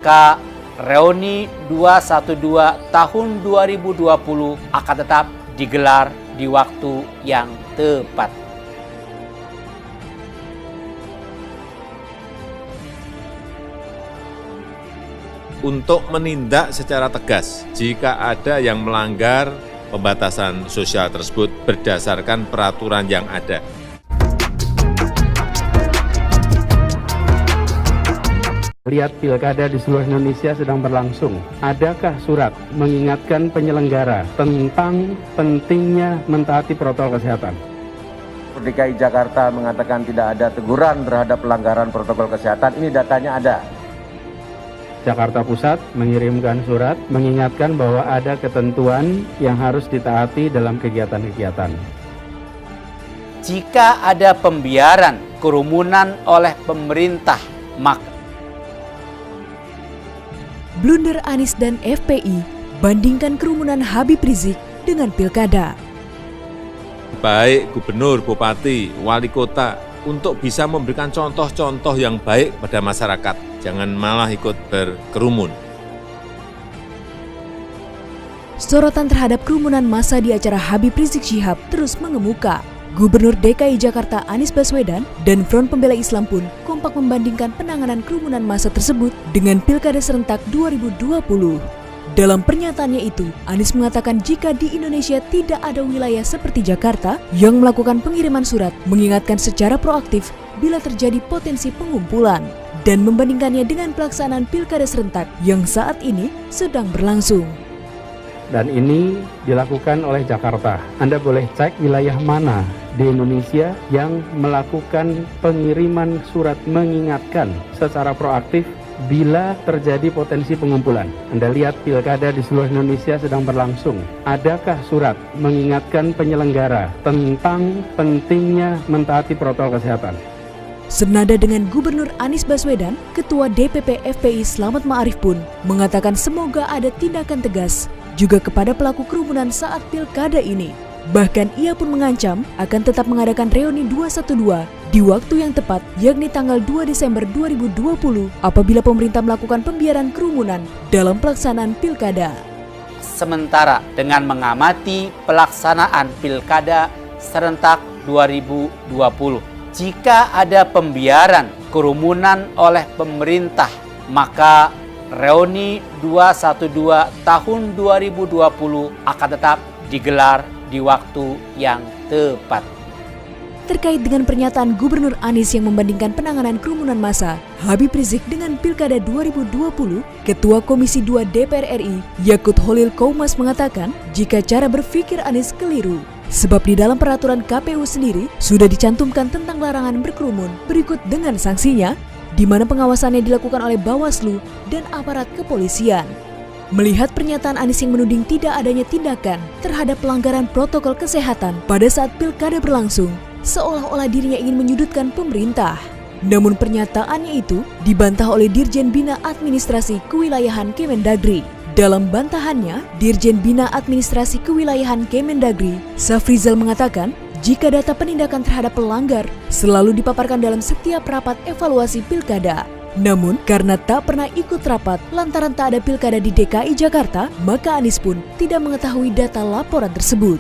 maka reuni 212 tahun 2020 akan tetap digelar di waktu yang tepat. Untuk menindak secara tegas jika ada yang melanggar pembatasan sosial tersebut berdasarkan peraturan yang ada. Lihat pilkada di seluruh Indonesia sedang berlangsung. Adakah surat mengingatkan penyelenggara tentang pentingnya mentaati protokol kesehatan? DKI Jakarta mengatakan tidak ada teguran terhadap pelanggaran protokol kesehatan. Ini datanya ada. Jakarta Pusat mengirimkan surat mengingatkan bahwa ada ketentuan yang harus ditaati dalam kegiatan-kegiatan. Jika ada pembiaran kerumunan oleh pemerintah, maka blunder Anies dan FPI, bandingkan kerumunan Habib Rizik dengan pilkada. Baik gubernur, bupati, wali kota untuk bisa memberikan contoh-contoh yang baik pada masyarakat. Jangan malah ikut berkerumun. Sorotan terhadap kerumunan massa di acara Habib Rizik Syihab terus mengemuka. Gubernur DKI Jakarta Anies Baswedan dan Front Pembela Islam pun kompak membandingkan penanganan kerumunan massa tersebut dengan Pilkada serentak 2020. Dalam pernyataannya itu, Anies mengatakan jika di Indonesia tidak ada wilayah seperti Jakarta yang melakukan pengiriman surat mengingatkan secara proaktif bila terjadi potensi pengumpulan dan membandingkannya dengan pelaksanaan Pilkada serentak yang saat ini sedang berlangsung. Dan ini dilakukan oleh Jakarta. Anda boleh cek wilayah mana di Indonesia yang melakukan pengiriman surat mengingatkan secara proaktif bila terjadi potensi pengumpulan. Anda lihat pilkada di seluruh Indonesia sedang berlangsung. Adakah surat mengingatkan penyelenggara tentang pentingnya mentaati protokol kesehatan? Senada dengan Gubernur Anies Baswedan, Ketua DPP FPI Slamet Ma'arif pun mengatakan semoga ada tindakan tegas juga kepada pelaku kerumunan saat pilkada ini. Bahkan ia pun mengancam akan tetap mengadakan reuni 212 di waktu yang tepat, yakni tanggal 2 Desember 2020 apabila pemerintah melakukan pembiaran kerumunan dalam pelaksanaan pilkada. Sementara dengan mengamati pelaksanaan pilkada serentak 2020, jika ada pembiaran kerumunan oleh pemerintah, maka reuni 212 tahun 2020 akan tetap digelar di waktu yang tepat. Terkait dengan pernyataan Gubernur Anies yang membandingkan penanganan kerumunan massa Habib Rizik dengan Pilkada 2020, Ketua Komisi 2 DPR RI Yakut Holil Koumas mengatakan jika cara berpikir Anies keliru. Sebab di dalam peraturan KPU sendiri sudah dicantumkan tentang larangan berkerumun berikut dengan sanksinya, di mana pengawasannya dilakukan oleh Bawaslu dan aparat kepolisian. Melihat pernyataan Anies yang menuding tidak adanya tindakan terhadap pelanggaran protokol kesehatan pada saat pilkada berlangsung, seolah-olah dirinya ingin menyudutkan pemerintah. Namun pernyataannya itu dibantah oleh Dirjen Bina Administrasi Kewilayahan Kemendagri. Dalam bantahannya, Dirjen Bina Administrasi Kewilayahan Kemendagri, Safrizal mengatakan, jika data penindakan terhadap pelanggar selalu dipaparkan dalam setiap rapat evaluasi pilkada. Namun, karena tak pernah ikut rapat lantaran tak ada pilkada di DKI Jakarta, maka Anies pun tidak mengetahui data laporan tersebut.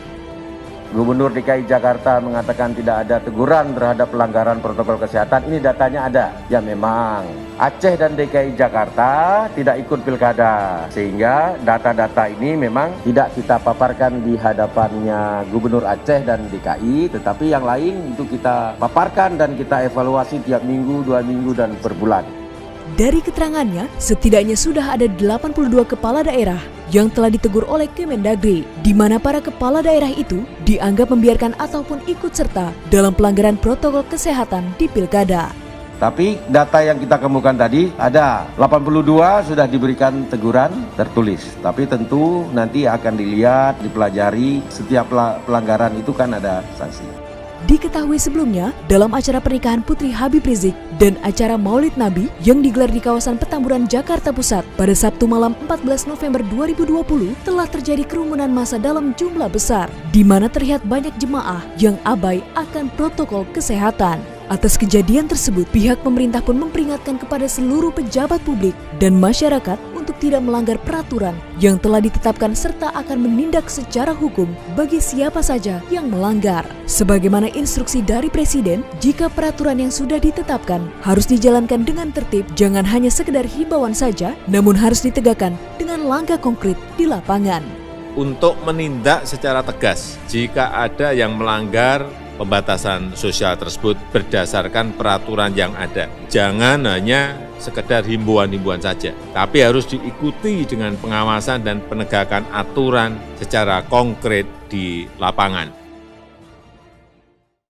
Gubernur DKI Jakarta mengatakan tidak ada teguran terhadap pelanggaran protokol kesehatan. Ini datanya ada. Ya memang Aceh dan DKI Jakarta tidak ikut pilkada, sehingga data-data ini memang tidak kita paparkan di hadapannya Gubernur Aceh dan DKI, tetapi yang lain itu kita paparkan dan kita evaluasi tiap minggu, 2 minggu, dan per bulan. Dari keterangannya, setidaknya sudah ada 82 kepala daerah yang telah ditegur oleh Kemendagri, di mana para kepala daerah itu dianggap membiarkan ataupun ikut serta dalam pelanggaran protokol kesehatan di pilkada. Tapi data yang kita kemukakan tadi ada 82 sudah diberikan teguran tertulis. Tapi tentu nanti akan dilihat, dipelajari, setiap pelanggaran itu kan ada sanksi. Diketahui sebelumnya, dalam acara pernikahan Putri Habib Rizik dan acara Maulid Nabi yang digelar di kawasan Petamburan, Jakarta Pusat pada Sabtu malam 14 November 2020 telah terjadi kerumunan massa dalam jumlah besar, di mana terlihat banyak jemaah yang abai akan protokol kesehatan. Atas kejadian tersebut, pihak pemerintah pun memperingatkan kepada seluruh pejabat publik dan masyarakat untuk tidak melanggar peraturan yang telah ditetapkan serta akan menindak secara hukum bagi siapa saja yang melanggar. Sebagaimana instruksi dari Presiden, jika peraturan yang sudah ditetapkan harus dijalankan dengan tertib, jangan hanya sekedar himbauan saja, namun harus ditegakkan dengan langkah konkret di lapangan. Untuk menindak secara tegas jika ada yang melanggar pembatasan sosial tersebut berdasarkan peraturan yang ada. Jangan hanya sekedar himbauan-himbauan saja, tapi harus diikuti dengan pengawasan dan penegakan aturan secara konkret di lapangan.